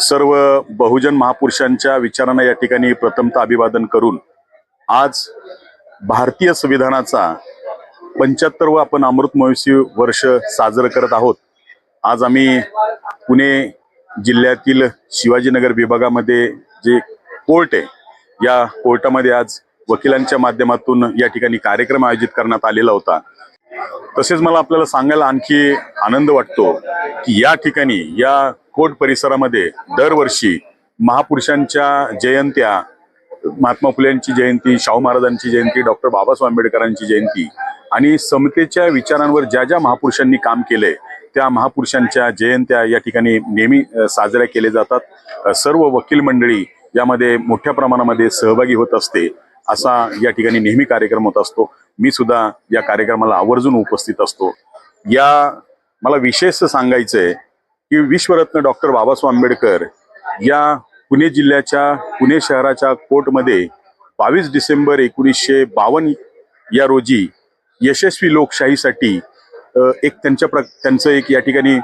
सर्व बहुजन महापुरुषांच्या विचारांना या ठिकाणी प्रथमतः अभिवादन करून आज भारतीय संविधानाचा 75वा आपण अमृत महोत्सवी वर्ष साजरं करत आहोत। आज आम्ही पुणे जिल्ह्यातील शिवाजीनगर विभागामध्ये जे कोर्ट आहे, या कोर्टामध्ये आज वकिलांच्या माध्यमातून या ठिकाणी कार्यक्रम आयोजित करण्यात आलेला होता। तसेच मला आपल्याला सांगायला आणखी आनंद वाटतो की या ठिकाणी या कोर्ट परिसरामध्ये दरवर्षी महापुरुषांच्या जयंत्या, महात्मा फुलेंची जयंती, शाहू महाराजांची जयंती, डॉक्टर बाबासाहेब आंबेडकरांची जयंती आणि समतेच्या विचारांवर ज्या ज्या महापुरुषांनी काम केले त्या महापुरुषांच्या जयंत्या या ठिकाणी नेहमी साजऱ्या केल्या जातात। सर्व वकील मंडळी यामध्ये मोठ्या प्रमाणामध्ये सहभागी होत असते। असा या ठिकाणी नेहमी कार्यक्रम होत असतो। मी सुद्धा या कार्यक्रमाला आवर्जून उपस्थित असतो। मला विशेष सांगायचंय की विश्वरत्न डॉक्टर बाबासाहेब आंबेडकर या पुणे जिल्ह्याच्या पुणे शहराच्या कोर्टमध्ये 22 डिसेंबर 1952 या रोजी यशस्वी लोकशाहीसाठी एक त्यांचं एक या ठिकाणी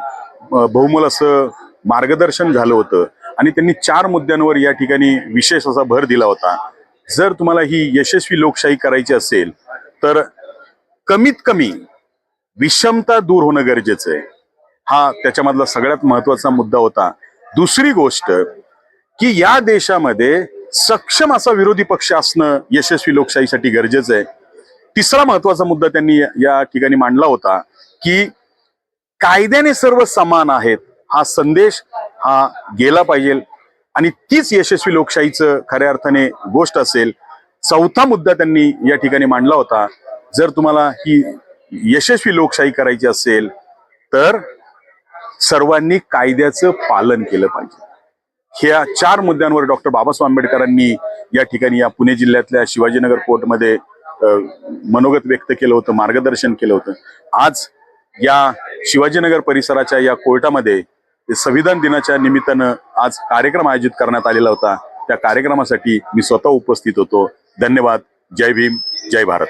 बहुमोल असं मार्गदर्शन झालं होतं आणि त्यांनी 4 मुद्द्यांवर या ठिकाणी विशेष असा भर दिला होता। जर तुम्हाला ही यशस्वी लोकशाही करायची असेल तर कमीत कमी विषमता दूर होणं गरजेचं आहे। हा त्याच्यामधला सगळ्यात महत्वाचा मुद्दा होता। दुसरी गोष्ट की या देशामध्ये सक्षम असा विरोधी पक्ष असणं यशस्वी लोकशाहीसाठी गरजेचं आहे। तिसरा महत्वाचा मुद्दा त्यांनी या ठिकाणी मांडला होता की कायद्याने सर्व समान आहेत, हा संदेश हा गेला पाहिजे आणि तीच यशस्वी लोकशाहीचं खऱ्या अर्थाने गोष्ट असेल। चौथा मुद्दा त्यांनी या ठिकाणी मांडला होता, जर तुम्हाला ही यशस्वी लोकशाही करायची असेल तर सर्वांनी कायद्याचं पालन केलं पाहिजे। ह्या 4 मुद्द्यांवर डॉक्टर बाबासाहेब आंबेडकरांनी या ठिकाणी या पुणे जिल्ह्यातल्या शिवाजीनगर कोर्टमध्ये मनोगत व्यक्त केलं होतं, मार्गदर्शन केलं होतं। आज या शिवाजीनगर परिसराच्या या कोर्टामध्ये संविधान दिनाच्या निमित्तानं आज कार्यक्रम आयोजित करण्यात आलेला होता। त्या कार्यक्रमासाठी मी स्वतः उपस्थित होतो। धन्यवाद। जय भीम, जय भारत।